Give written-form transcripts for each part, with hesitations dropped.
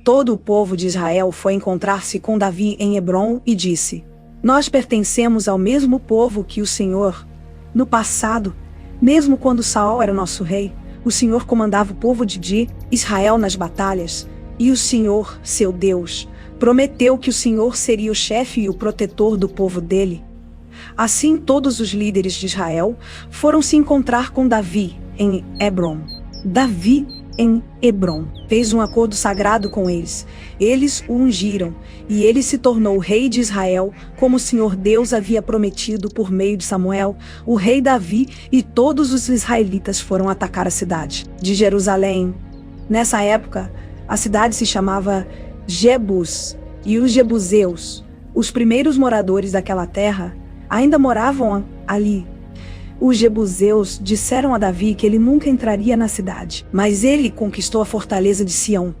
Todo o povo de Israel foi encontrar-se com Davi em Hebrom e disse: Nós pertencemos ao mesmo povo que o Senhor. No passado, mesmo quando Saul era nosso rei, o Senhor comandava o povo de Israel nas batalhas, e o Senhor, seu Deus, prometeu que o Senhor seria o chefe e o protetor do povo dele. Assim, todos os líderes de Israel foram se encontrar com Davi em Hebrom. Davi, em Hebrom, fez um acordo sagrado com eles. Eles o ungiram, e ele se tornou rei de Israel, como o Senhor Deus havia prometido por meio de Samuel, o rei Davi, e todos os israelitas foram atacar a cidade de Jerusalém. Nessa época, a cidade se chamava Jebus, e os jebuseus, os primeiros moradores daquela terra, ainda moravam ali. Os jebuseus disseram a Davi que ele nunca entraria na cidade, mas ele conquistou a fortaleza de Sião,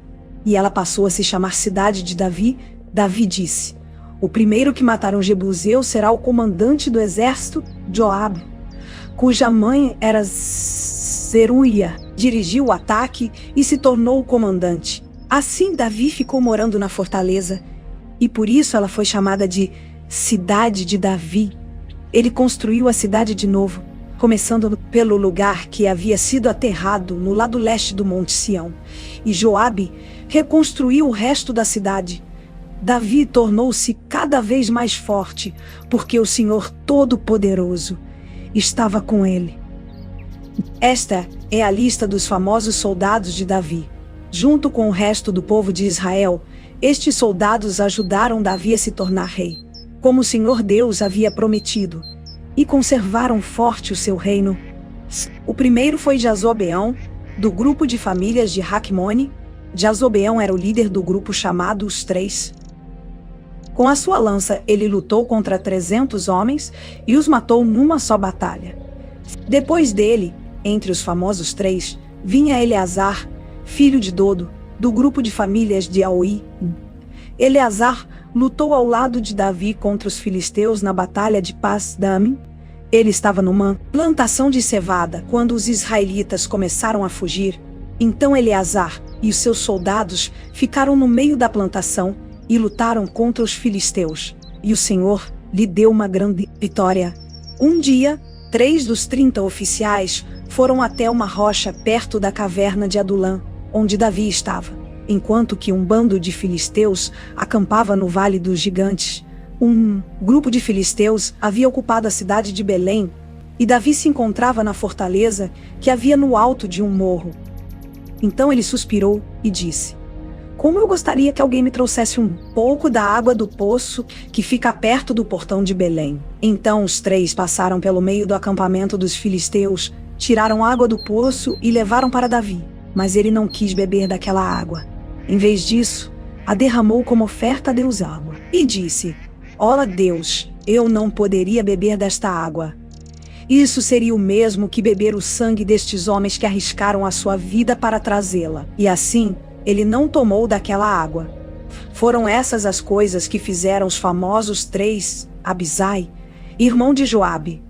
e ela passou a se chamar Cidade de Davi. Davi disse: O primeiro que matar um jebuseu será o comandante do exército, Joabe, cuja mãe era Zeruia. Dirigiu o ataque e se tornou o comandante. Assim Davi ficou morando na fortaleza, e por isso ela foi chamada de Cidade de Davi. Ele construiu a cidade de novo, começando pelo lugar que havia sido aterrado no lado leste do Monte Sião, e Joabe reconstruiu o resto da cidade. Davi tornou-se cada vez mais forte, porque o Senhor Todo-Poderoso estava com ele. Esta é a lista dos famosos soldados de Davi. Junto com o resto do povo de Israel, estes soldados ajudaram Davi a se tornar rei, como o Senhor Deus havia prometido, e conservaram forte o seu reino. O primeiro foi Jazobeão, do grupo de famílias de Raquimone. Jazobeão era o líder do grupo chamado Os Três. Com a sua lança, ele lutou contra 300 homens e os matou numa só batalha. Depois dele, entre os famosos três, vinha Eleazar, filho de Dodo, do grupo de famílias de Aoi. Eleazar lutou ao lado de Davi contra os filisteus na batalha de Pas-damim. Ele estava numa plantação de cevada quando os israelitas começaram a fugir. Então Eleazar e os seus soldados ficaram no meio da plantação e lutaram contra os filisteus, e o Senhor lhe deu uma grande vitória. Um dia, 3 dos 30 oficiais foram até uma rocha perto da caverna de Adulã, onde Davi estava, enquanto que um bando de filisteus acampava no Vale dos Gigantes. Um grupo de filisteus havia ocupado a cidade de Belém, e Davi se encontrava na fortaleza que havia no alto de um morro. Então ele suspirou e disse: Como eu gostaria que alguém me trouxesse um pouco da água do poço que fica perto do portão de Belém. Então os 3 passaram pelo meio do acampamento dos filisteus, tiraram água do poço e levaram para Davi, mas ele não quis beber daquela água. Em vez disso, a derramou como oferta a Deus água, e disse: Ó Deus, eu não poderia beber desta água. Isso seria o mesmo que beber o sangue destes homens que arriscaram a sua vida para trazê-la. E assim, ele não tomou daquela água. Foram essas as coisas que fizeram os famosos 3. Abisai, irmão de Joabe,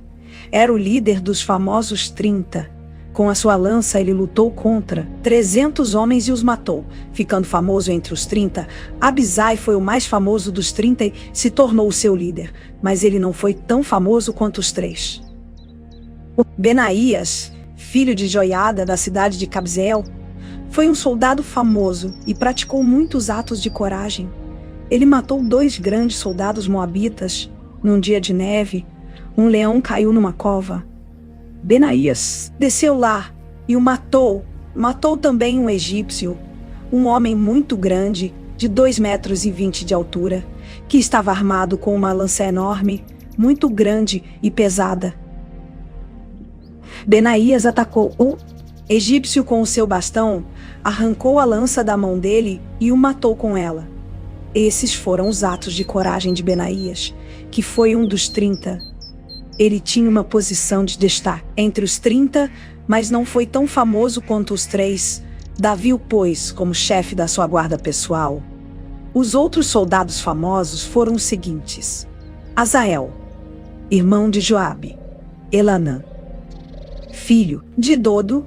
era o líder dos famosos 30. Com a sua lança ele lutou contra 300 homens e os matou, ficando famoso entre os 30. Abisai foi o mais famoso dos 30 e se tornou o seu líder, mas ele não foi tão famoso quanto os 3. Benaías, filho de Joiada da cidade de Cabzeel, foi um soldado famoso e praticou muitos atos de coragem. Ele matou 2 grandes soldados moabitas. Num dia de neve, um leão caiu numa cova. Benaías desceu lá e o matou. Matou também um egípcio, um homem muito grande, de 2,20 metros de altura, que estava armado com uma lança enorme, muito grande e pesada. Benaías atacou o egípcio com o seu bastão, arrancou a lança da mão dele e o matou com ela. Esses foram os atos de coragem de Benaías, que foi um dos 30. Ele tinha uma posição de destaque entre os 30, mas não foi tão famoso quanto os 3. Davi o pôs como chefe da sua guarda pessoal. Os outros soldados famosos foram os seguintes: Azael, irmão de Joabe; Elanã, filho de Dodo,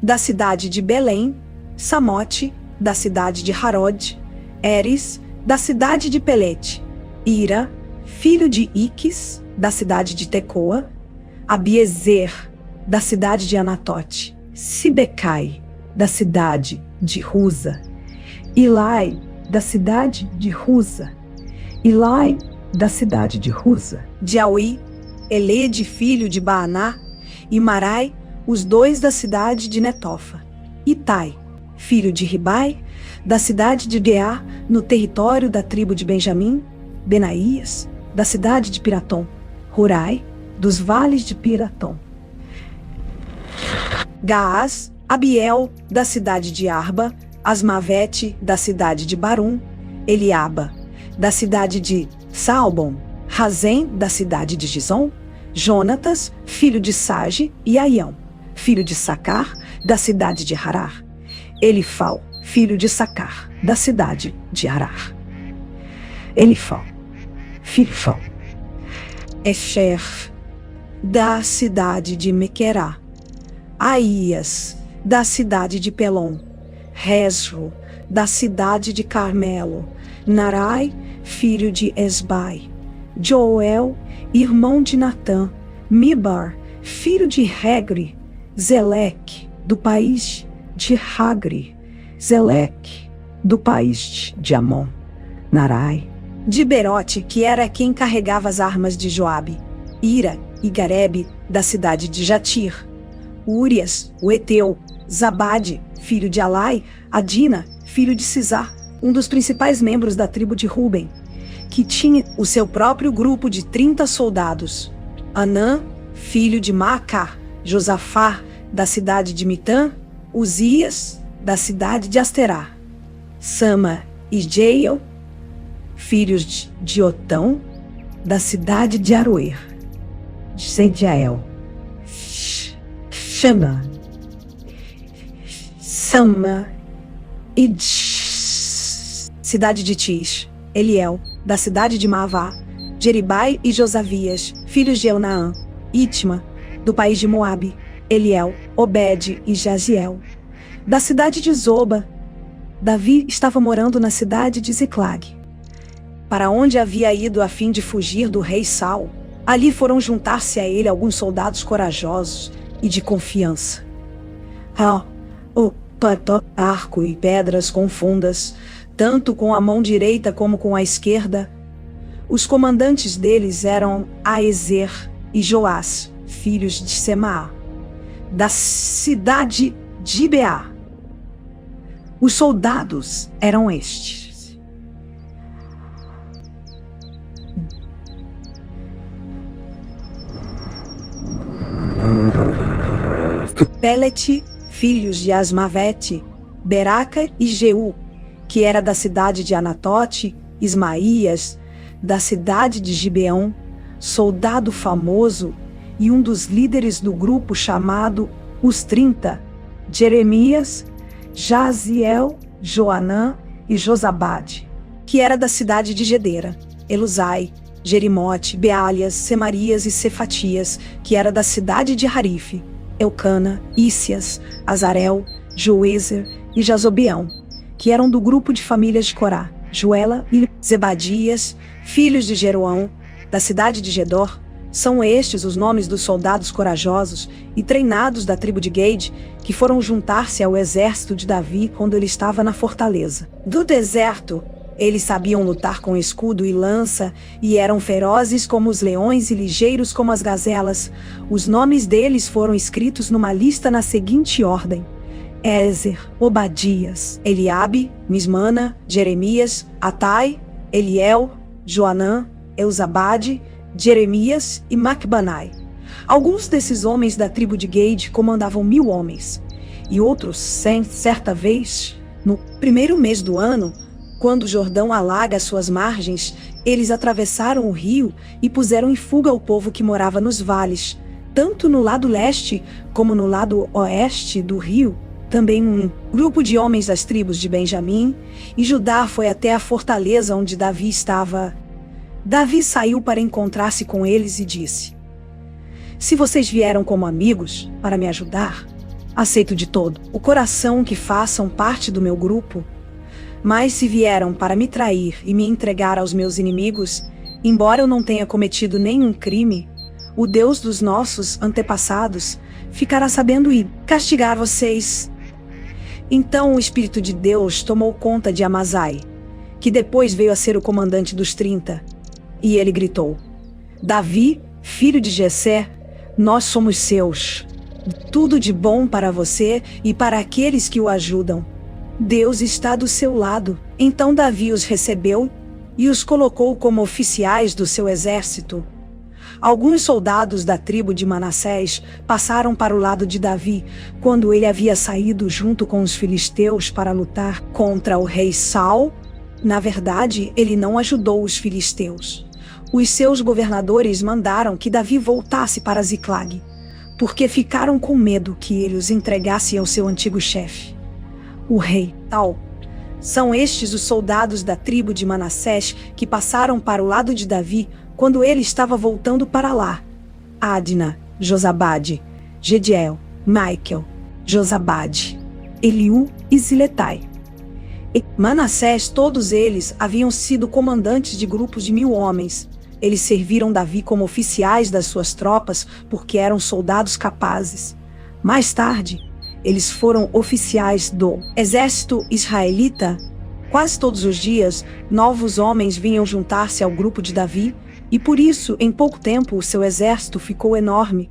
da cidade de Belém; Samote, da cidade de Harod; Eres, da cidade de Pelete, Ira, filho de Iques, da cidade de Tecoa, Abiezer, da cidade de Anatote, Sibecai, da cidade de Ruza, Ilai, da cidade de Ruza, Ilai, da cidade de Ruza, Jauí, Elede, filho de Baaná, e Marai, os dois da cidade de Netofa, Itai, filho de Ribai, da cidade de Geá, no território da tribo de Benjamim, Benaías, da cidade de Piratom, Hurai, dos vales de Piratom, Gaás, Abiel, da cidade de Arba, Asmavete, da cidade de Barum, Eliaba, da cidade de Saalbon, Razem, da cidade de Gizom, Jonatas, filho de Sage, e Aião, filho de Sacar, da cidade de Harar, Elifal, filho de Sacar, da cidade de Harar, Elifal, Filifal, Esher, da cidade de Mequerá, Aías, da cidade de Pelom, Rezro, da cidade de Carmelo, Narai, filho de Esbai, Joel, irmão de Natã, Mibar, filho de Regre, Zeleque, do país de Hagri, Zeleque, do país de Amon, Narai, de Berote, que era quem carregava as armas de Joabe, Ira e Garebe, da cidade de Jatir, Úrias, o Eteu, Zabade, filho de Alai, Adina, filho de Sisá, um dos principais membros da tribo de Ruben, que tinha o seu próprio grupo de 30 soldados, Anã, filho de Maacá, Josafá, da cidade de Mitã, Uzias, da cidade de Asterá, Sama e Jeiel, filhos de Otão, da cidade de Aroer, de Sediael, Shama, Sama e cidade de Tis, Eliel, da cidade de Maavá, Jeribai e Josavias, filhos de Eunaã, Itma, do país de Moabe, Eliel, Obed e Jaziel, da cidade de Zoba. Davi estava morando na cidade de Ziclag, para onde havia ido a fim de fugir do rei Saul. Ali foram juntar-se a ele alguns soldados corajosos e de confiança. Arco e pedras com fundas, tanto com a mão direita como com a esquerda. Os comandantes deles eram Aezer e Joás, filhos de Semaá, da cidade de Beá. Os soldados eram estes: Pelete, filhos de Asmavete, Beraca e Jeú, que era da cidade de Anatote, Ismaías, da cidade de Gibeão, soldado famoso e um dos líderes do grupo chamado Os 30, Jeremias, Jaziel, Joanã e Josabade, que era da cidade de Gedera, Elusai, Jerimote, Bealias, Semarias e Cefatias, que era da cidade de Harife, Elcana, Ícias, Azarel, Joezer e Jazobeão, que eram do grupo de famílias de Corá, Joela e Zebadias, filhos de Jeroão, da cidade de Gedor. São estes os nomes dos soldados corajosos e treinados da tribo de Gade, que foram juntar-se ao exército de Davi quando ele estava na fortaleza do deserto. Eles sabiam lutar com escudo e lança, e eram ferozes como os leões e ligeiros como as gazelas. Os nomes deles foram escritos numa lista na seguinte ordem: Ézer, Obadias, Eliabe, Mismana, Jeremias, Atai, Eliel, Joanã, Eusabade, Jeremias e Macbanai. Alguns desses homens da tribo de Gade comandavam 1000 homens, e outros 100. Certa vez, no primeiro mês do ano, quando o Jordão alaga suas margens, eles atravessaram o rio e puseram em fuga o povo que morava nos vales, tanto no lado leste como no lado oeste do rio. Também um grupo de homens das tribos de Benjamim e Judá foi até a fortaleza onde Davi estava. Davi saiu para encontrar-se com eles e disse: Se vocês vieram como amigos para me ajudar, aceito de todo o coração que façam parte do meu grupo. Mas se vieram para me trair e me entregar aos meus inimigos, embora eu não tenha cometido nenhum crime, o Deus dos nossos antepassados ficará sabendo e castigar vocês. Então o Espírito de Deus tomou conta de Amazai, que depois veio a ser o comandante dos 30, e ele gritou: Davi, filho de Jessé, nós somos seus. Tudo de bom para você e para aqueles que o ajudam. Deus está do seu lado. Então Davi os recebeu e os colocou como oficiais do seu exército. Alguns soldados da tribo de Manassés passaram para o lado de Davi quando ele havia saído junto com os filisteus para lutar contra o rei Saul. Na verdade, ele não ajudou os filisteus. Os seus governadores mandaram que Davi voltasse para Ziclag, porque ficaram com medo que ele os entregasse ao seu antigo chefe, o rei Saul. São estes os soldados da tribo de Manassés que passaram para o lado de Davi quando ele estava voltando para lá: Adna, Josabade, Gediel, Maikel, Josabade, Eliú e Ziletai. E Manassés, todos eles haviam sido comandantes de grupos de 1000 homens. Eles serviram Davi como oficiais das suas tropas porque eram soldados capazes. Mais tarde, eles foram oficiais do exército israelita. Quase todos os dias, novos homens vinham juntar-se ao grupo de Davi, e por isso, em pouco tempo, o seu exército ficou enorme.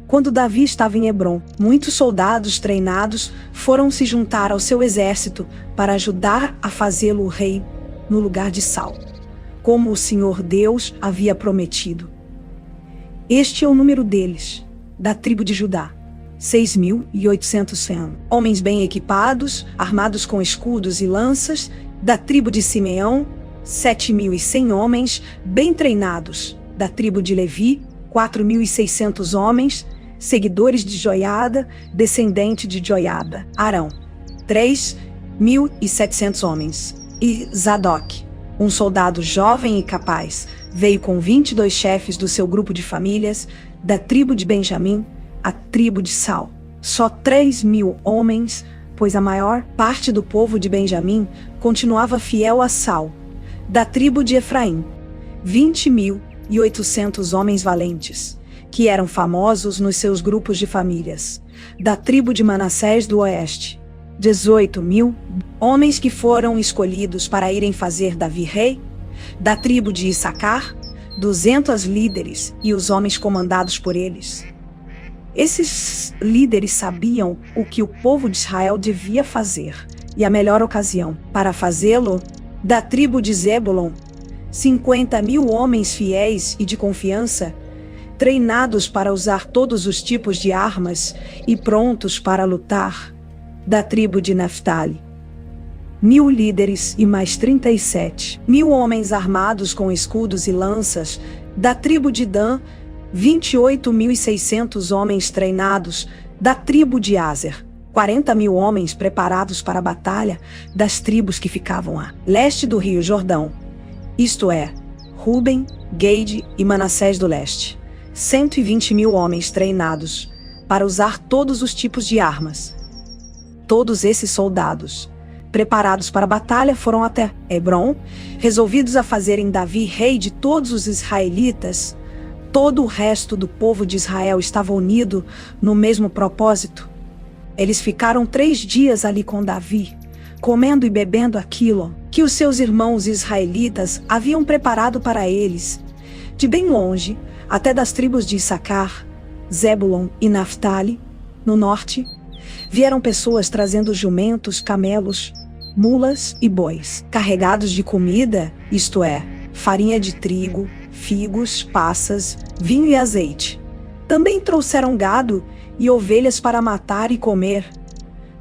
Quando Davi estava em Hebrom, muitos soldados treinados foram se juntar ao seu exército para ajudar a fazê-lo o rei no lugar de Saul, como o Senhor Deus havia prometido. Este é o número deles, da tribo de Judá: 6.800 homens bem equipados, armados com escudos e lanças. Da tribo de Simeão, 7.100 homens bem treinados. Da tribo de Levi, 4.600 homens, seguidores de Joiada, descendente de Joiada. Arão, 3.700 homens. E Zadok, um soldado jovem e capaz, veio com 22 chefes do seu grupo de famílias. Da tribo de Benjamim, a tribo de Saul, só 3.000 homens, pois a maior parte do povo de Benjamim continuava fiel a Saul. Da tribo de Efraim, 20.800 homens valentes, que eram famosos nos seus grupos de famílias. Da tribo de Manassés do Oeste, 18.000 homens que foram escolhidos para irem fazer Davi rei. Da tribo de Issacar, 200 líderes e os homens comandados por eles. Esses líderes sabiam o que o povo de Israel devia fazer e a melhor ocasião para fazê-lo. Da tribo de Zebulon, 50.000 homens fiéis e de confiança, treinados para usar todos os tipos de armas e prontos para lutar. Da tribo de Naftali, 1.000 líderes e mais 37.000 homens armados com escudos e lanças. Da tribo de Dan, 28.600 homens treinados. Da tribo de Aser, 40.000 homens preparados para a batalha. Das tribos que ficavam a leste do rio Jordão, isto é, Ruben, Gade e Manassés do leste, 120.000 homens treinados para usar todos os tipos de armas. Todos esses soldados, preparados para a batalha, foram até Hebrom, resolvidos a fazerem Davi rei de todos os israelitas. Todo o resto do povo de Israel estava unido no mesmo propósito. Eles ficaram 3 dias ali com Davi, comendo e bebendo aquilo que os seus irmãos israelitas haviam preparado para eles. De bem longe, até das tribos de Issacar, Zebulon e Naftali, no norte, vieram pessoas trazendo jumentos, camelos, mulas e bois, carregados de comida, isto é, farinha de trigo, figos, passas, vinho e azeite. Também trouxeram gado e ovelhas para matar e comer.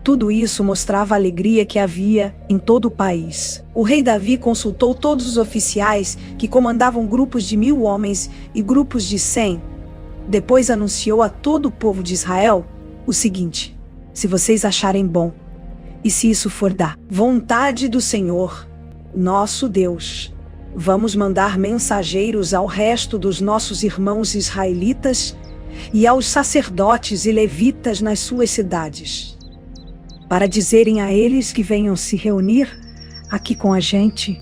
Tudo isso mostrava a alegria que havia em todo o país. O rei Davi consultou todos os oficiais que comandavam grupos de 1.000 homens e grupos de 100. Depois anunciou a todo o povo de Israel o seguinte: se vocês acharem bom, e se isso for da vontade do Senhor, nosso Deus, vamos mandar mensageiros ao resto dos nossos irmãos israelitas e aos sacerdotes e levitas nas suas cidades, para dizerem a eles que venham se reunir aqui com a gente?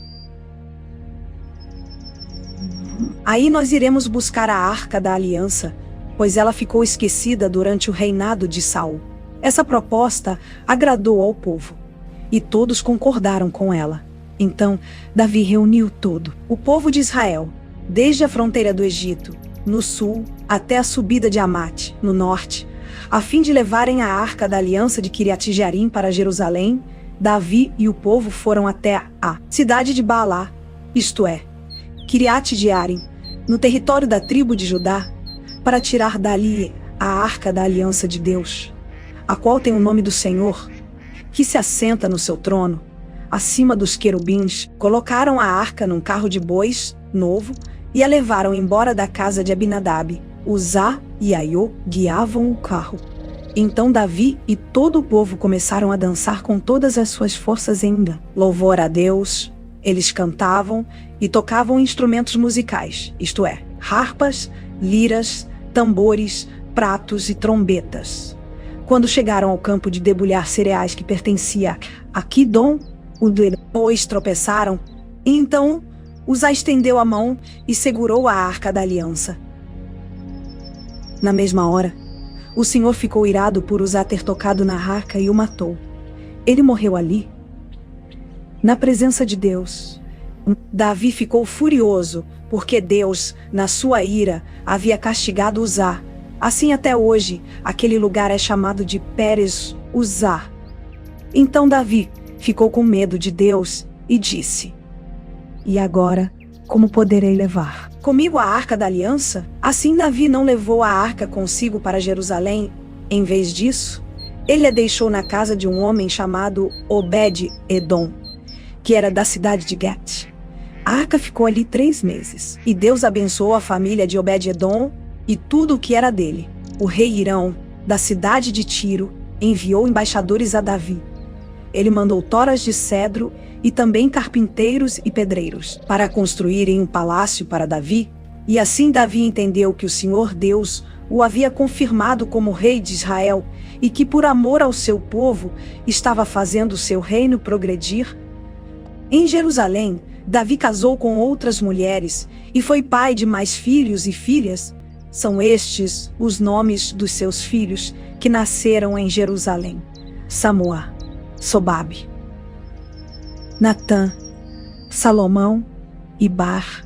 Aí nós iremos buscar a Arca da Aliança, pois ela ficou esquecida durante o reinado de Saul. Essa proposta agradou ao povo, e todos concordaram com ela. Então, Davi reuniu todo o povo de Israel, desde a fronteira do Egito, no sul, até a subida de Amate, no norte, a fim de levarem a Arca da Aliança de Quiriat-Jearim para Jerusalém. Davi e o povo foram até a cidade de Baalá, isto é, Quiriat-Jearim, no território da tribo de Judá, para tirar dali a Arca da Aliança de Deus, a qual tem o nome do Senhor, que se assenta no seu trono, acima dos querubins. Colocaram a arca num carro de bois novo e a levaram embora da casa de Abinadab. Uzá e Aiô guiavam o carro. Então Davi e todo o povo começaram a dançar com todas as suas forças em louvor a Deus. Eles cantavam e tocavam instrumentos musicais, isto é, harpas, liras, tambores, pratos e trombetas. Quando chegaram ao campo de debulhar cereais que pertencia a Quidom, pois tropeçaram, e então Uzá estendeu a mão e segurou a Arca da Aliança. Na mesma hora, o Senhor ficou irado por Uzá ter tocado na arca e o matou. Ele morreu ali, na presença de Deus. Davi ficou furioso, porque Deus, na sua ira, havia castigado Uzá. Assim até hoje, aquele lugar é chamado de Pérez Uzá. Então Davi ficou com medo de Deus e disse: "E agora, como poderei levar comigo a Arca da Aliança?" Assim Davi não levou a arca consigo para Jerusalém. Em vez disso, ele a deixou na casa de um homem chamado Obed-Edom, que era da cidade de Gat. A arca ficou ali 3 meses, e Deus abençoou a família de Obed-Edom e tudo o que era dele. O rei Hirão, da cidade de Tiro, enviou embaixadores a Davi. Ele mandou toras de cedro e também carpinteiros e pedreiros para construírem um palácio para Davi, e assim Davi entendeu que o Senhor Deus o havia confirmado como rei de Israel e que por amor ao seu povo estava fazendo o seu reino progredir. Em Jerusalém, Davi casou com outras mulheres e foi pai de mais filhos e filhas. São estes os nomes dos seus filhos que nasceram em Jerusalém: Samua, Sobabe, Natã, Salomão, Ibar,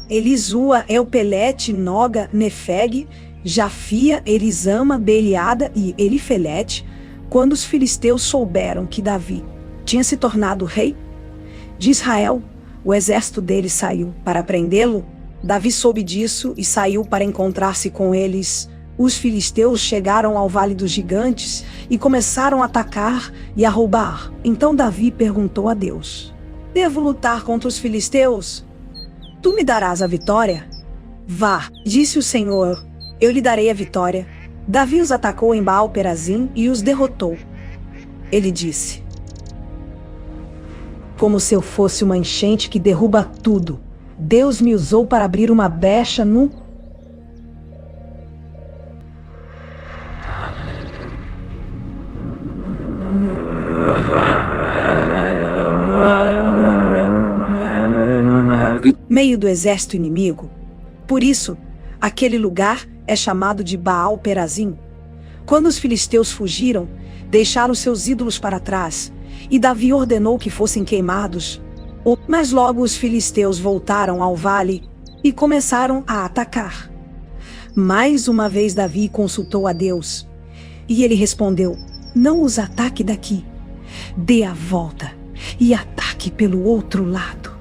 Elisua, Elpelete, Noga, Nefeg, Jafia, Elisama, Beliada e Elifelete. Quando os filisteus souberam que Davi tinha se tornado rei de Israel, o exército dele saiu para prendê-lo. Davi soube disso e saiu para encontrar-se com eles. Os filisteus chegaram ao Vale dos Gigantes e começaram a atacar e a roubar. Então Davi perguntou a Deus: "Devo lutar contra os filisteus? Tu me darás a vitória?" "Vá", disse o Senhor, "eu lhe darei a vitória." Davi os atacou em Baal-Perazim e os derrotou. Ele disse: "Como se eu fosse uma enchente que derruba tudo, Deus me usou para abrir uma brecha no..." meio do exército inimigo. Por isso, aquele lugar é chamado de Baal-Perazim. Quando os filisteus fugiram, deixaram seus ídolos para trás, e Davi ordenou que fossem queimados. Mas logo os filisteus voltaram ao vale e começaram a atacar. Mais uma vez Davi consultou a Deus, e ele respondeu: "Não os ataque daqui. Dê a volta e ataque pelo outro lado,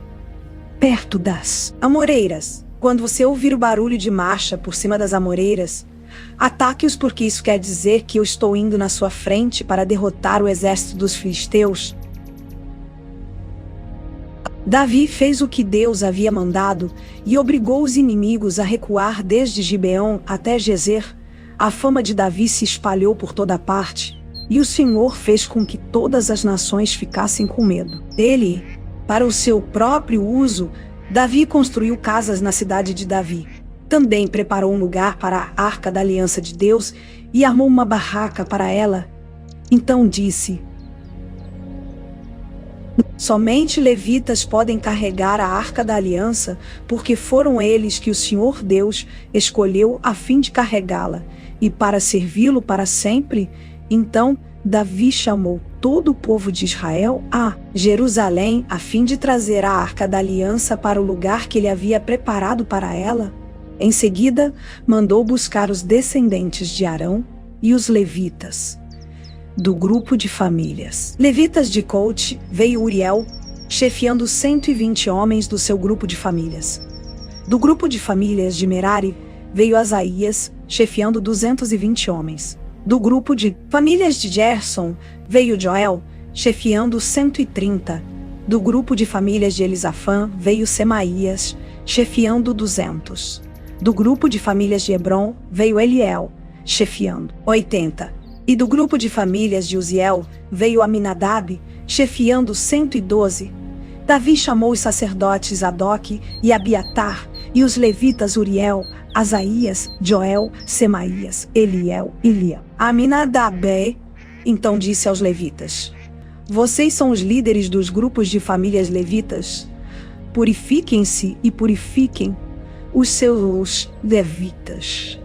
perto das amoreiras. Quando você ouvir o barulho de marcha por cima das amoreiras, ataque-os, porque isso quer dizer que eu estou indo na sua frente para derrotar o exército dos filisteus." Davi fez o que Deus havia mandado e obrigou os inimigos a recuar desde Gibeão até Gezer. A fama de Davi se espalhou por toda parte, e o Senhor fez com que todas as nações ficassem com medo dele. Para o seu próprio uso, Davi construiu casas na cidade de Davi. Também preparou um lugar para a Arca da Aliança de Deus e armou uma barraca para ela. Então disse: Somente levitas podem carregar a Arca da Aliança, porque foram eles que o Senhor Deus escolheu a fim de carregá-la, e para servi-lo para sempre. Então Davi chamou todo o povo de Israel a Jerusalém, a fim de trazer a Arca da Aliança para o lugar que ele havia preparado para ela. Em seguida, mandou buscar os descendentes de Arão e os levitas do grupo de famílias. Levitas de Coate, veio Uriel, chefiando 120 homens do seu grupo de famílias. Do grupo de famílias de Merari, veio Asaías, chefiando 220 homens. Do grupo de famílias de Gerson, veio Joel, chefiando 130. Do grupo de famílias de Elisafã, veio Semaías, chefiando 200. Do grupo de famílias de Hebron, veio Eliel, chefiando 80. E do grupo de famílias de Uziel, veio Aminadab, chefiando 112. Davi chamou os sacerdotes Adoque e Abiatar, e os levitas Uriel, Asaías, Joel, Semaías, Eliel e Lia. Aminadab então disse aos levitas: vocês são os líderes dos grupos de famílias levitas. Purifiquem-se e purifiquem os seus levitas,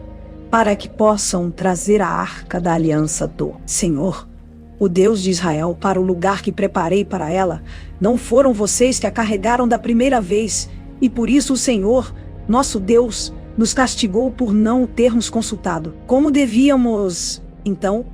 para que possam trazer a Arca da Aliança do Senhor, o Deus de Israel, para o lugar que preparei para ela. Não foram vocês que a carregaram da primeira vez, e por isso o Senhor, nosso Deus, nos castigou por não o termos consultado, como devíamos. Então,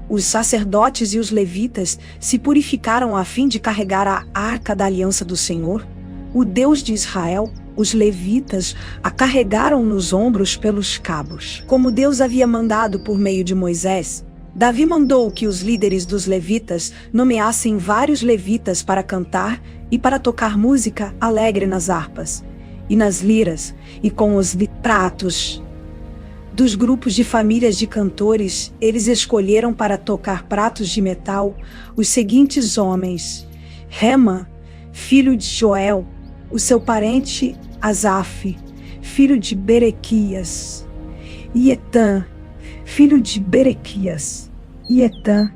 os sacerdotes e os levitas se purificaram a fim de carregar a Arca da Aliança do Senhor, o Deus de Israel. Os levitas a carregaram nos ombros pelos cabos, como Deus havia mandado por meio de Moisés. Davi mandou que os líderes dos levitas nomeassem vários levitas para cantar e para tocar música alegre nas harpas e nas liras e com os pratos. Dos grupos de famílias de cantores, eles escolheram para tocar pratos de metal os seguintes homens: Rema, filho de Joel, o seu parente Asaf, filho de Berequias, e Etã, filho de Berequias, e Etã,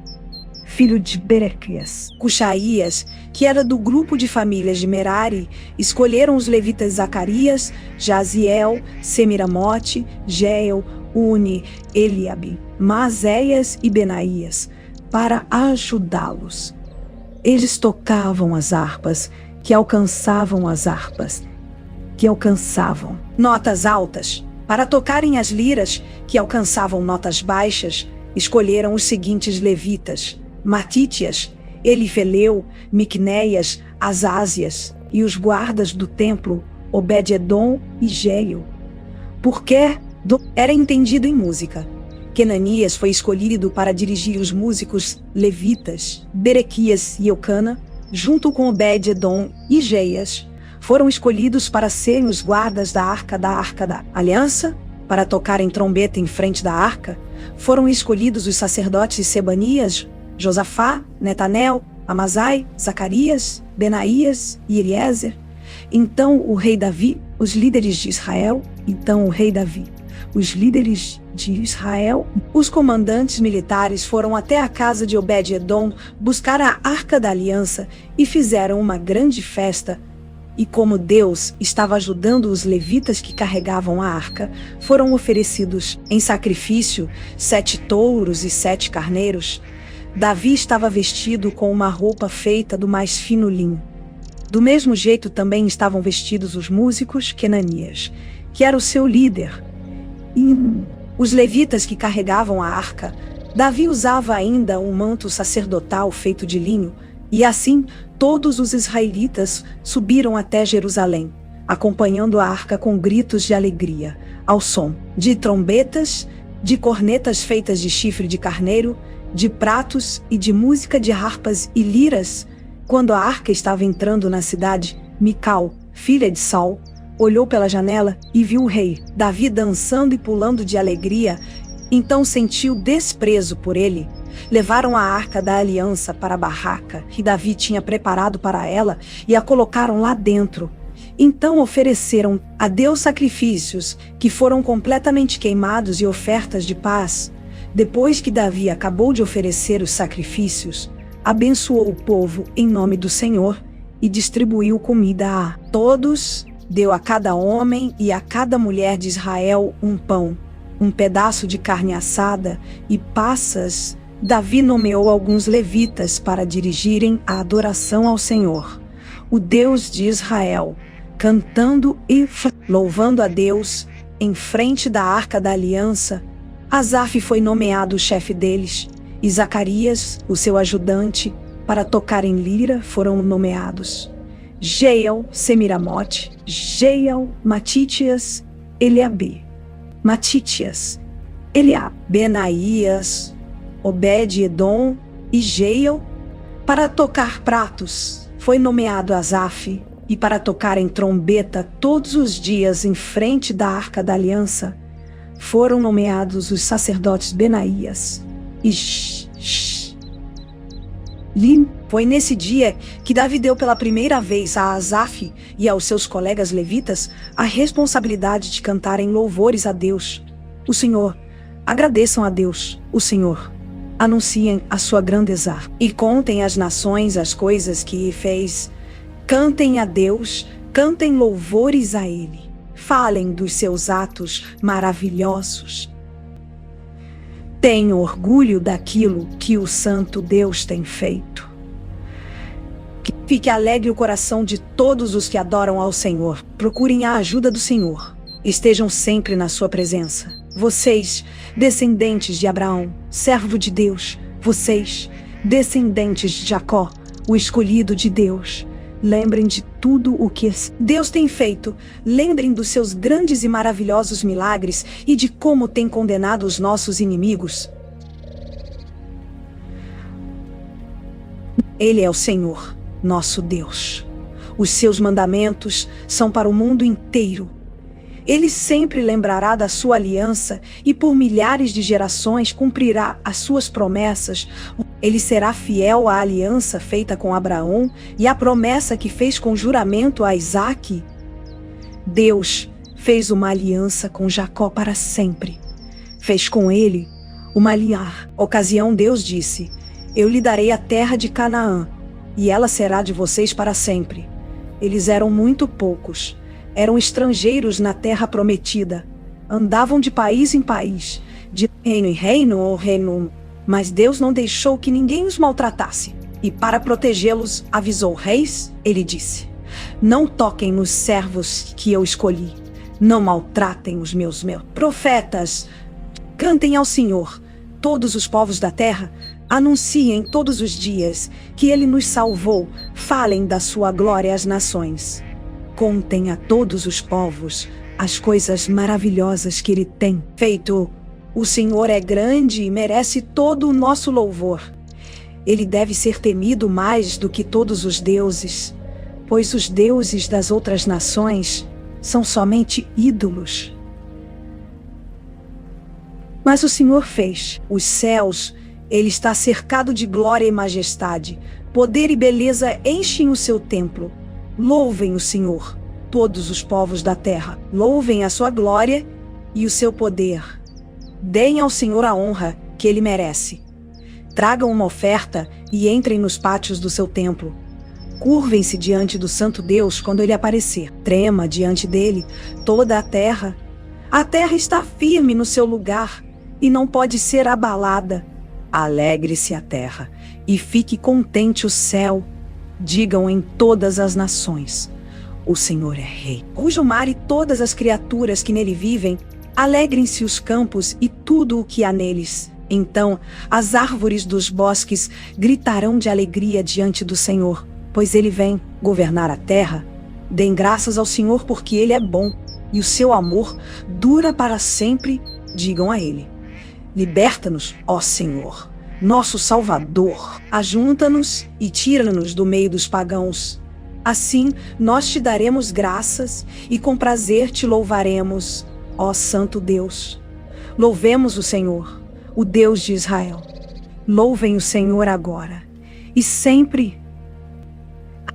filho de Berequias. Cuxaías, que era do grupo de famílias de Merari, escolheram os levitas Zacarias, Jaziel, Semiramote, Jeiel, Uni, Eliabe, Maazéias e Benaías, para ajudá-los. Eles tocavam as harpas, que alcançavam notas altas. Para tocarem as liras, que alcançavam notas baixas, escolheram os seguintes levitas: Matítias, Elifeleu, Miqunéias, Azásias, e os guardas do templo, Obed-edom e Jeio. Porque era entendido em música. Quenanias foi escolhido para dirigir os músicos levitas. Berequias e Eucana, junto com Obed-edom e Jeias, foram escolhidos para serem os guardas da Arca da Aliança. Para tocarem trombeta em frente da arca, foram escolhidos os sacerdotes Sebanias, Josafá, Netanel, Amazai, Zacarias, Benaías e Eliezer. Então o rei Davi, os líderes de Israel, os comandantes militares foram até a casa de Obed-edom buscar a Arca da Aliança e fizeram uma grande festa. E como Deus estava ajudando os levitas que carregavam a arca, foram oferecidos em sacrifício 7 touros e 7 carneiros. Davi estava vestido com uma roupa feita do mais fino linho. Do mesmo jeito também estavam vestidos os músicos Quenanias, que era o seu líder, e os levitas que carregavam a arca. Davi usava ainda um manto sacerdotal feito de linho, e assim todos os israelitas subiram até Jerusalém, acompanhando a arca com gritos de alegria, ao som de trombetas, de cornetas feitas de chifre de carneiro, de pratos e de música de harpas e liras. Quando a arca estava entrando na cidade, Mical, filha de Saul, olhou pela janela e viu o rei Davi dançando e pulando de alegria. Então sentiu desprezo por ele. Levaram a Arca da Aliança para a barraca que Davi tinha preparado para ela e a colocaram lá dentro. Então ofereceram a Deus sacrifícios que foram completamente queimados e ofertas de paz. Depois que Davi acabou de oferecer os sacrifícios, abençoou o povo em nome do Senhor e distribuiu comida a todos, deu a cada homem e a cada mulher de Israel um pão, um pedaço de carne assada e passas. Davi nomeou alguns levitas para dirigirem a adoração ao Senhor, o Deus de Israel, cantando e louvando a Deus em frente da Arca da Aliança. Asaf foi nomeado o chefe deles, e Zacarias, o seu ajudante, para tocar em lira foram nomeados Jeiel, Semiramote, Jeiel, Matitias, Eliabe, Matitias, Eliab, Benaías, Obed-edom e Jeiel. Para tocar pratos foi nomeado Asaf, e para tocar em trombeta todos os dias em frente da Arca da Aliança foram nomeados os sacerdotes Benaías e Lim. Foi nesse dia que Davi deu pela primeira vez a Asaf e aos seus colegas levitas a responsabilidade de cantarem louvores a Deus, o Senhor. Agradeçam a Deus, o Senhor. Anunciem a sua grandeza e contem às nações as coisas que fez. Cantem a Deus, cantem louvores a Ele. Falem dos seus atos maravilhosos. Tenham orgulho daquilo que o Santo Deus tem feito. Que fique alegre o coração de todos os que adoram ao Senhor. Procurem a ajuda do Senhor. Estejam sempre na sua presença. Vocês, descendentes de Abraão, servo de Deus. Vocês, descendentes de Jacó, o escolhido de Deus. Lembrem de tudo o que Deus tem feito. Lembrem dos seus grandes e maravilhosos milagres e de como tem condenado os nossos inimigos. Ele é o Senhor, nosso Deus. Os seus mandamentos são para o mundo inteiro. Ele sempre lembrará da sua aliança e por milhares de gerações cumprirá as suas promessas. Ele será fiel à aliança feita com Abraão e à promessa que fez com juramento a Isaque. Deus fez uma aliança com Jacó para sempre. Fez com ele uma ocasião. Deus disse: eu lhe darei a terra de Canaã, e ela será de vocês para sempre. Eles eram muito poucos. Eram estrangeiros na terra prometida. Andavam de país em país, de reino em reino ou reino. Mas Deus não deixou que ninguém os maltratasse. E para protegê-los, avisou reis. Ele disse: não toquem nos servos que eu escolhi. Não maltratem os meus profetas. Cantem ao Senhor, todos os povos da terra. Anunciem todos os dias que Ele nos salvou. Falem da sua glória às nações. Contem a todos os povos as coisas maravilhosas que Ele tem feito. O Senhor é grande e merece todo o nosso louvor. Ele deve ser temido mais do que todos os deuses, pois os deuses das outras nações são somente ídolos. Mas o Senhor fez os céus. Ele está cercado de glória e majestade. Poder e beleza enchem o seu templo. Louvem o Senhor, todos os povos da terra. Louvem a sua glória e o seu poder. Deem ao Senhor a honra que Ele merece. Tragam uma oferta e entrem nos pátios do seu templo. Curvem-se diante do Santo Deus quando Ele aparecer. Trema diante dele toda a terra. A terra está firme no seu lugar e não pode ser abalada. Alegre-se a terra e fique contente o céu. Digam em todas as nações: o Senhor é Rei. Ruja o mar e todas as criaturas que nele vivem. Alegrem-se os campos e tudo o que há neles. Então as árvores dos bosques gritarão de alegria diante do Senhor, pois Ele vem governar a terra. Deem graças ao Senhor porque Ele é bom e o seu amor dura para sempre. Digam a Ele: liberta-nos, ó Senhor, nosso Salvador. Ajunta-nos e tira-nos do meio dos pagãos. Assim nós te daremos graças e com prazer te louvaremos, ó Santo Deus. Louvemos o Senhor, o Deus de Israel. Louvem o Senhor agora e sempre.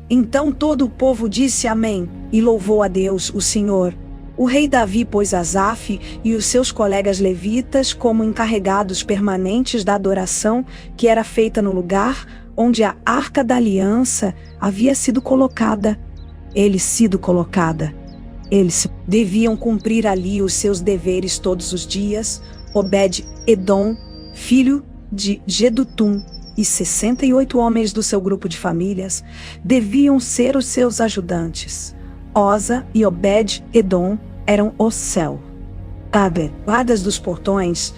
Então todo o povo disse amém e louvou a Deus, o Senhor. O rei Davi pôs Asaf e os seus colegas levitas como encarregados permanentes da adoração que era feita no lugar onde a Arca da Aliança havia sido colocada. Eles deviam cumprir ali os seus deveres todos os dias. Obed-Edom, filho de Jedutum, e 68 homens do seu grupo de famílias deviam ser os seus ajudantes. Oza e Obed-Edom eram o céu. Guardas dos portões.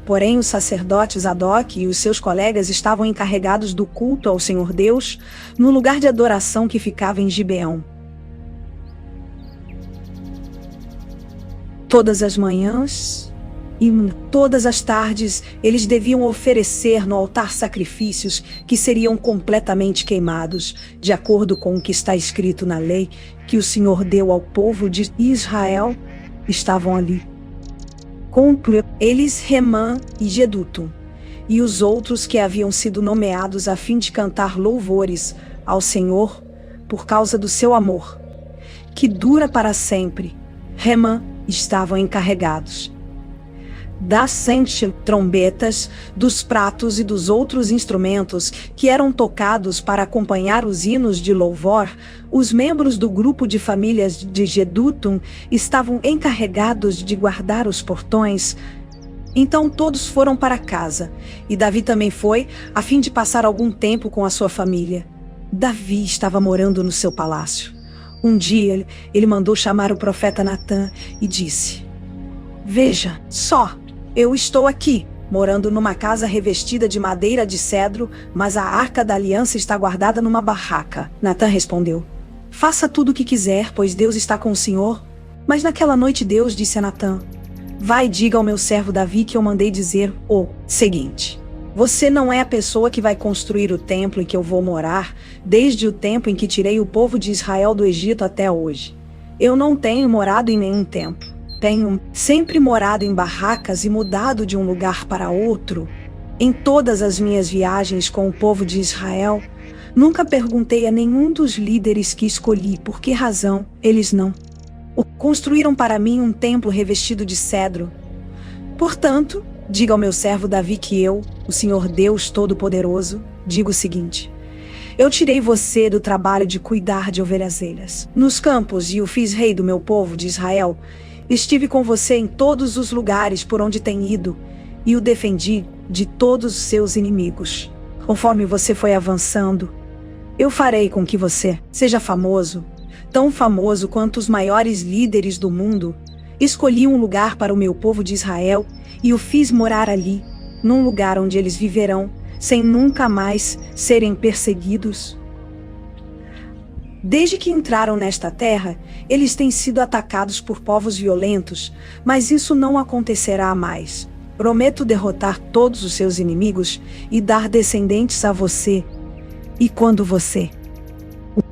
Porém, os sacerdotes Zadok e os seus colegas estavam encarregados do culto ao Senhor Deus no lugar de adoração que ficava em Gibeão. Todas as manhãs e todas as tardes, eles deviam oferecer no altar sacrifícios que seriam completamente queimados, de acordo com o que está escrito na lei que o Senhor deu ao povo de Israel. Estavam ali eles, Remã e Jedutum, e os outros que haviam sido nomeados a fim de cantar louvores ao Senhor por causa do seu amor, que dura para sempre. Remã estavam encarregados das 100 trombetas, dos pratos e dos outros instrumentos que eram tocados para acompanhar os hinos de louvor. Os membros do grupo de famílias de Jedutum estavam encarregados de guardar os portões. Então todos foram para casa, e Davi também foi, a fim de passar algum tempo com a sua família. Davi estava morando no seu palácio. Um dia ele mandou chamar o profeta Natã e disse: "Veja só, eu estou aqui, morando numa casa revestida de madeira de cedro, mas a Arca da Aliança está guardada numa barraca." Natã respondeu: "Faça tudo o que quiser, pois Deus está com o Senhor." Mas naquela noite Deus disse a Natã: "Vai e diga ao meu servo Davi que eu mandei dizer o seguinte: você não é a pessoa que vai construir o templo em que eu vou morar, desde o tempo em que tirei o povo de Israel do Egito até hoje. Eu não tenho morado em nenhum templo. Tenho sempre morado em barracas e mudado de um lugar para outro. Em todas as minhas viagens com o povo de Israel, nunca perguntei a nenhum dos líderes que escolhi por que razão eles não construíram para mim um templo revestido de cedro. Portanto, diga ao meu servo Davi que eu, o Senhor Deus Todo-Poderoso, digo o seguinte: eu tirei você do trabalho de cuidar de ovelhas nos campos e o fiz rei do meu povo de Israel. Estive com você em todos os lugares por onde tem ido e o defendi de todos os seus inimigos. Conforme você foi avançando, eu farei com que você seja famoso, tão famoso quanto os maiores líderes do mundo. Escolhi um lugar para o meu povo de Israel e o fiz morar ali, num lugar onde eles viverão, sem nunca mais serem perseguidos. Desde que entraram nesta terra, eles têm sido atacados por povos violentos, mas isso não acontecerá mais. Prometo derrotar todos os seus inimigos e dar descendentes a você. E quando você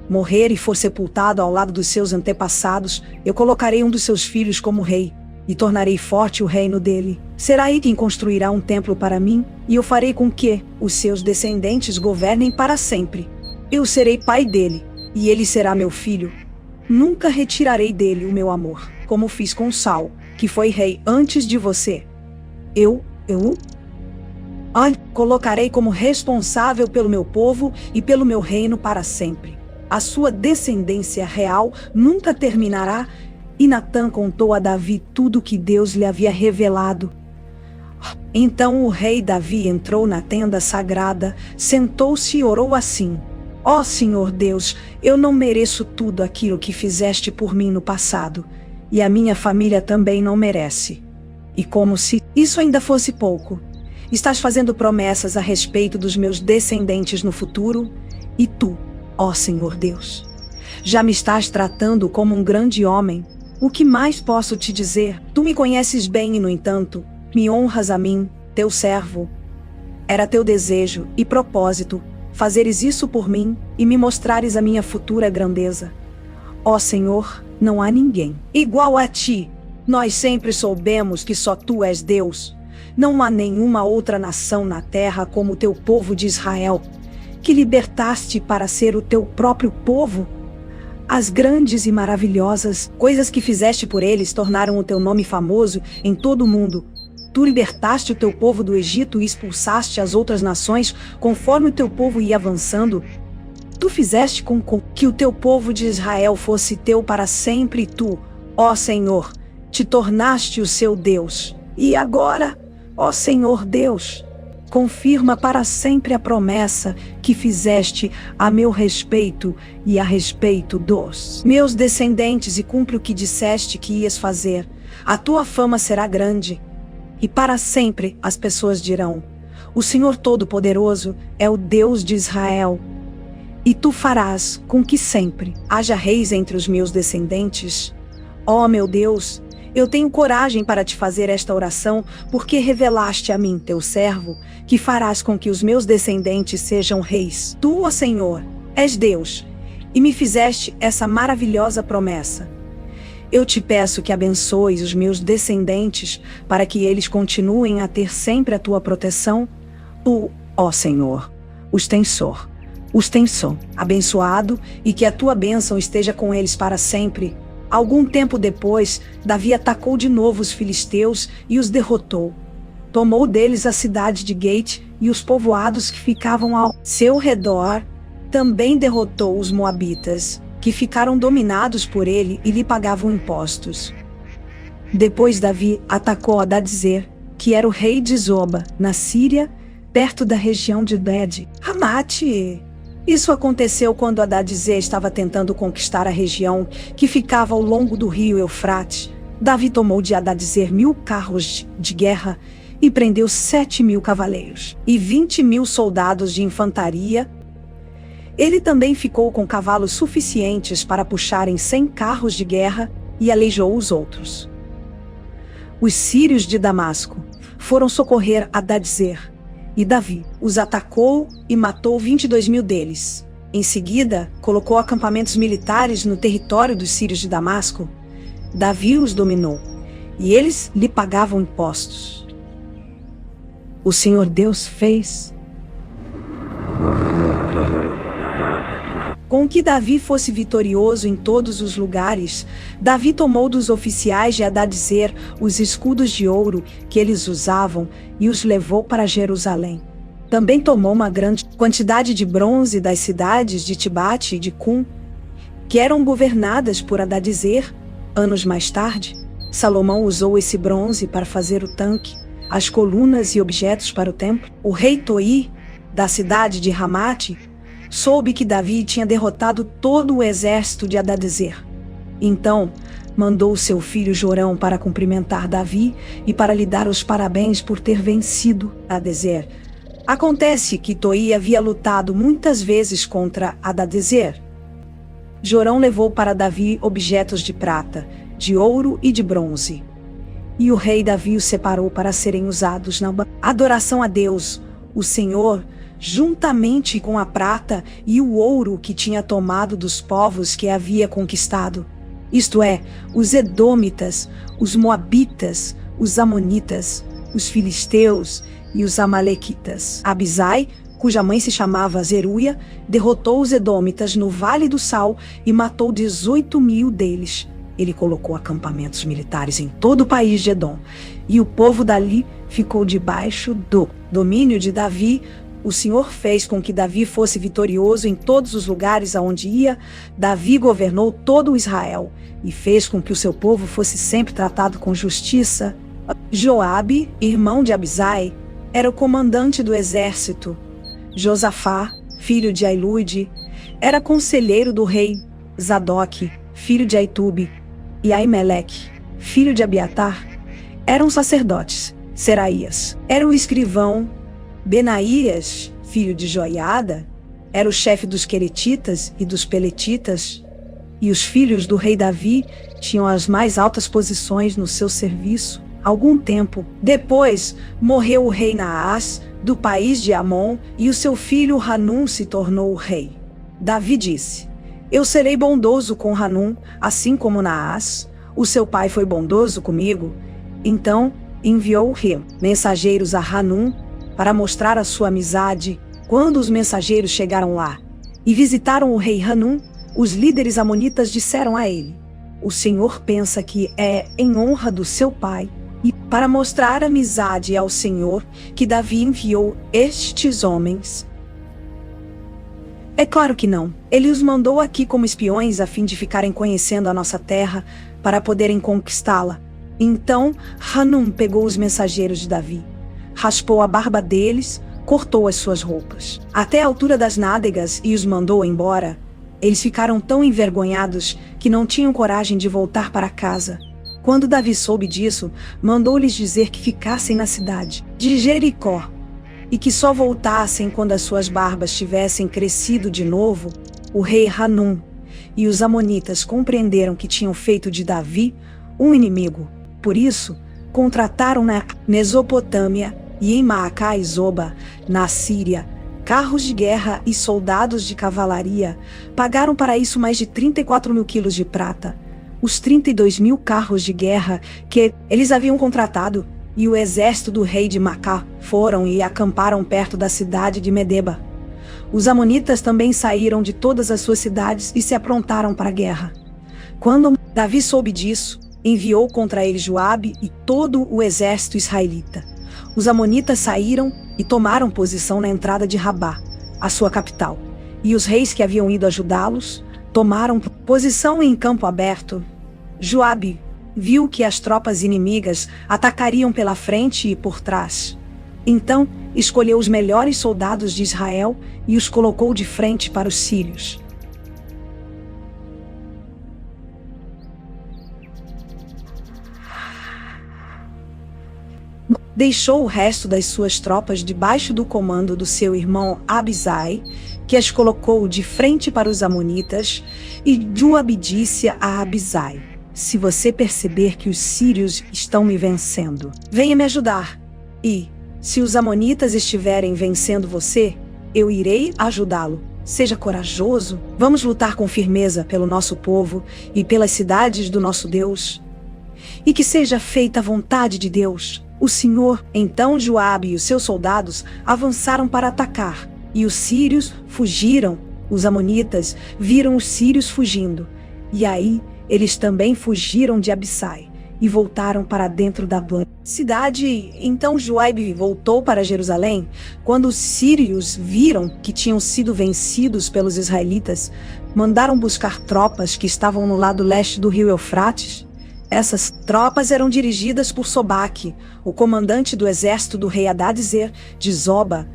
morrer e for sepultado ao lado dos seus antepassados, eu colocarei um dos seus filhos como rei, e tornarei forte o reino dele. Será ele quem construirá um templo para mim, e eu farei com que os seus descendentes governem para sempre. Eu serei pai dele, e ele será meu filho. Nunca retirarei dele o meu amor, como fiz com Saul, que foi rei antes de você. Eu colocarei como responsável pelo meu povo e pelo meu reino para sempre. A sua descendência real nunca terminará." E Natã contou a Davi tudo o que Deus lhe havia revelado. Então o rei Davi entrou na tenda sagrada, sentou-se e orou assim: "Ó Senhor Deus, eu não mereço tudo aquilo que fizeste por mim no passado, e a minha família também não merece. E como se isso ainda fosse pouco, estás fazendo promessas a respeito dos meus descendentes no futuro, e tu, ó Senhor Deus, já me estás tratando como um grande homem. O que mais posso te dizer? Tu me conheces bem e, no entanto, me honras a mim, teu servo. Era teu desejo e propósito fazeres isso por mim e me mostrares a minha futura grandeza. Ó Senhor, não há ninguém igual a ti. Nós sempre soubemos que só tu és Deus. Não há nenhuma outra nação na terra como o teu povo de Israel, que libertaste para ser o teu próprio povo. As grandes e maravilhosas coisas que fizeste por eles tornaram o teu nome famoso em todo o mundo. Tu libertaste o teu povo do Egito e expulsaste as outras nações conforme o teu povo ia avançando. Tu fizeste com que o teu povo de Israel fosse teu para sempre e tu, ó Senhor, te tornaste o seu Deus. E agora, ó Senhor Deus, confirma para sempre a promessa que fizeste a meu respeito e a respeito dos meus descendentes e cumpre o que disseste que ias fazer. A tua fama será grande e para sempre as pessoas dirão: o Senhor Todo-Poderoso é o Deus de Israel. E tu farás com que sempre haja reis entre os meus descendentes. Ó meu Deus, eu tenho coragem para te fazer esta oração, porque revelaste a mim, teu servo, que farás com que os meus descendentes sejam reis. Tu, ó Senhor, és Deus, e me fizeste essa maravilhosa promessa. Eu te peço que abençoes os meus descendentes, para que eles continuem a ter sempre a tua proteção. Tu, ó Senhor, os tens abençoado, e que a tua bênção esteja com eles para sempre. Algum tempo depois, Davi atacou de novo os filisteus e os derrotou. Tomou deles a cidade de Gate e os povoados que ficavam ao seu redor. Também derrotou os moabitas, que ficaram dominados por ele e lhe pagavam impostos. Depois Davi atacou Hadadezer, que era o rei de Zoba, na Síria, perto da região de Bet-Ramate. Isso aconteceu quando Hadadezer estava tentando conquistar a região que ficava ao longo do rio Eufrates. Davi tomou de Hadadezer 1000 carros de guerra e prendeu 7.000 cavaleiros e 20.000 soldados de infantaria. Ele também ficou com cavalos suficientes para puxarem 100 carros de guerra e aleijou os outros. Os sírios de Damasco foram socorrer Hadadezer, e Davi os atacou e matou 22.000 deles. Em seguida, colocou acampamentos militares no território dos sírios de Damasco. Davi os dominou, e eles lhe pagavam impostos. O Senhor Deus fez com que Davi fosse vitorioso em todos os lugares. Davi tomou dos oficiais de Hadadezer os escudos de ouro que eles usavam e os levou para Jerusalém. Também tomou uma grande quantidade de bronze das cidades de Tibate e de Cum, que eram governadas por Hadadezer. Anos mais tarde, Salomão usou esse bronze para fazer o tanque, as colunas e objetos para o templo. O rei Toi, da cidade de Ramate, soube que Davi tinha derrotado todo o exército de Hadadezer. Então, mandou seu filho Jorão para cumprimentar Davi e para lhe dar os parabéns por ter vencido Hadadezer. Acontece que Toi havia lutado muitas vezes contra Hadadezer. Jorão levou para Davi objetos de prata, de ouro e de bronze. E o rei Davi os separou para serem usados na adoração a Deus, o Senhor, juntamente com a prata e o ouro que tinha tomado dos povos que havia conquistado, isto é, os Edômitas, os Moabitas, os Amonitas, os Filisteus e os Amalequitas. Abisai, cuja mãe se chamava Zeruia, derrotou os Edômitas no Vale do Sal e matou 18.000 deles. Ele colocou acampamentos militares em todo o país de Edom, e o povo dali ficou debaixo do domínio de Davi. O Senhor fez com que Davi fosse vitorioso em todos os lugares aonde ia. Davi governou todo o Israel e fez com que o seu povo fosse sempre tratado com justiça. Joabe, irmão de Abisai, era o comandante do exército. Josafá, filho de Ailude, era conselheiro do rei. Zadok, filho de Aitube, e Aimeleque, filho de Abiatar, eram sacerdotes. Seraías era o escrivão. Benaías, filho de Joiada, era o chefe dos queretitas e dos peletitas, e os filhos do rei Davi tinham as mais altas posições no seu serviço. Algum tempo depois, morreu o rei Naás, do país de Amon, e o seu filho Hanum se tornou o rei. Davi disse: eu serei bondoso com Hanum, assim como Naás, o seu pai foi bondoso comigo. Então enviou o rei mensageiros a Hanum para mostrar a sua amizade. Quando os mensageiros chegaram lá e visitaram o rei Hanum, Os líderes amonitas disseram a ele: o Senhor pensa que é em honra do seu pai e para mostrar amizade ao Senhor que Davi enviou estes homens. É claro que não. Ele os mandou aqui como espiões a fim de ficarem conhecendo a nossa terra para poderem conquistá-la. Então Hanum pegou os mensageiros de Davi, raspou a barba deles, cortou as suas roupas até a altura das nádegas e os mandou embora. Eles ficaram tão envergonhados que não tinham coragem de voltar para casa. Quando Davi soube disso, mandou-lhes dizer que ficassem na cidade de Jericó e que só voltassem quando as suas barbas tivessem crescido de novo. O rei Hanum e os amonitas compreenderam que tinham feito de Davi um inimigo. Por isso, contrataram na Mesopotâmia e em Maacá e Zoba, na Síria, carros de guerra e soldados de cavalaria. Pagaram para isso mais de 34 mil quilos de prata. Os 32 mil carros de guerra que eles haviam contratado e o exército do rei de Macá foram e acamparam perto da cidade de Medeba. Os amonitas também saíram de todas as suas cidades e se aprontaram para a guerra. Quando Davi soube disso, enviou contra ele Joabe e todo o exército israelita. Os amonitas saíram e tomaram posição na entrada de Rabá, a sua capital. E os reis que haviam ido ajudá-los tomaram posição em campo aberto. Joabe viu que as tropas inimigas atacariam pela frente e por trás. Então, escolheu os melhores soldados de Israel e os colocou de frente para os sírios. Deixou o resto das suas tropas debaixo do comando do seu irmão Abisai, que as colocou de frente para os amonitas, e Joabe disse a Abisai: se você perceber que os sírios estão me vencendo, venha me ajudar. E, se os amonitas estiverem vencendo você, eu irei ajudá-lo. Seja corajoso, vamos lutar com firmeza pelo nosso povo e pelas cidades do nosso Deus. E que seja feita a vontade de Deus, o Senhor. Então Joabe e os seus soldados avançaram para atacar, e os sírios fugiram. Os amonitas viram os sírios fugindo, e aí eles também fugiram de Abisai e voltaram para dentro da cidade. Então Joabe voltou para Jerusalém. Quando os sírios viram que tinham sido vencidos pelos israelitas, mandaram buscar tropas que estavam no lado leste do rio Eufrates. Essas tropas eram dirigidas por Sobaque, o comandante do exército do rei Hadadezer de Zoba.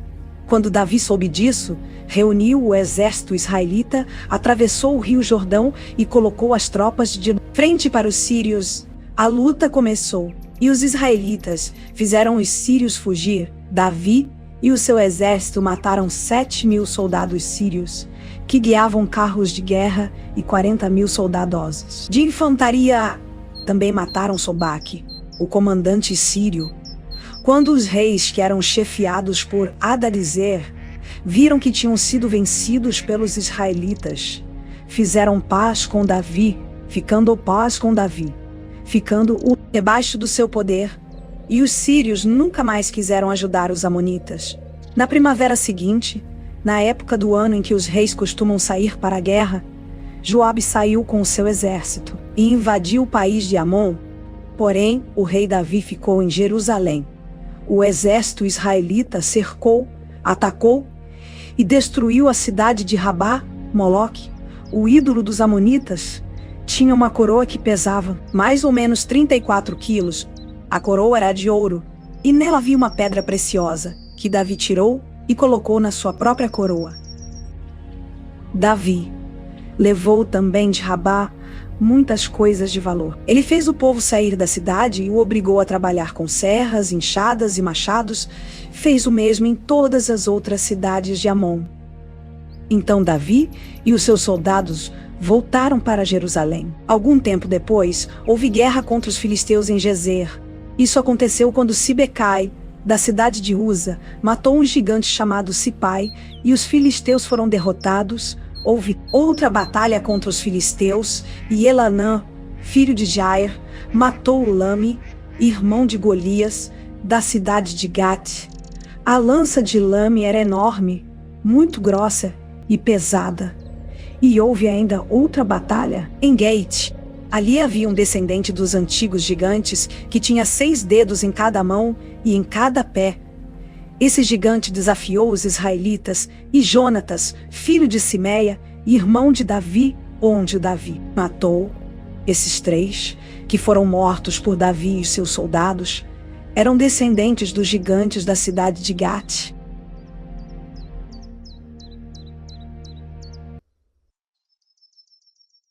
Quando Davi soube disso, reuniu o exército israelita, atravessou o rio Jordão e colocou as tropas de frente para os sírios. A luta começou, e os israelitas fizeram os sírios fugir. Davi e o seu exército mataram 7 mil soldados sírios, que guiavam carros de guerra, e 40 mil soldados de infantaria. Também mataram Sobaque, o comandante sírio. Quando os reis que eram chefiados por Hadadezer viram que tinham sido vencidos pelos israelitas, fizeram paz com Davi, ficando debaixo do seu poder, e os sírios nunca mais quiseram ajudar os amonitas. Na primavera seguinte, na época do ano em que os reis costumam sair para a guerra, Joabe saiu com o seu exército e invadiu o país de Amon. Porém, o rei Davi ficou em Jerusalém. O exército israelita cercou, atacou e destruiu a cidade de Rabá. Moloque, o ídolo dos amonitas, tinha uma coroa que pesava mais ou menos 34 quilos. A coroa era de ouro, e nela havia uma pedra preciosa, que Davi tirou e colocou na sua própria coroa. Davi levou também de Rabá muitas coisas de valor. Ele fez o povo sair da cidade e o obrigou a trabalhar com serras, enxadas e machados. Fez o mesmo em todas as outras cidades de Amon. Então Davi e os seus soldados voltaram para Jerusalém. Algum tempo depois, houve guerra contra os filisteus em Gezer. Isso aconteceu quando Sibecai, da cidade de Uza, matou um gigante chamado Sipai, e os filisteus foram derrotados. Houve outra batalha contra os filisteus, e Elanã, filho de Jair, matou Lame, irmão de Golias, da cidade de Gate. A lança de Lame era enorme, muito grossa e pesada, E houve ainda outra batalha em Gate. Ali havia um descendente dos antigos gigantes que tinha 6 dedos em cada mão e em cada pé. Esse gigante desafiou os israelitas e Jonatas, filho de Simeia, irmão de Davi, onde Davi matou. Esses 3, que foram mortos por Davi e seus soldados, eram descendentes dos gigantes da cidade de Gate.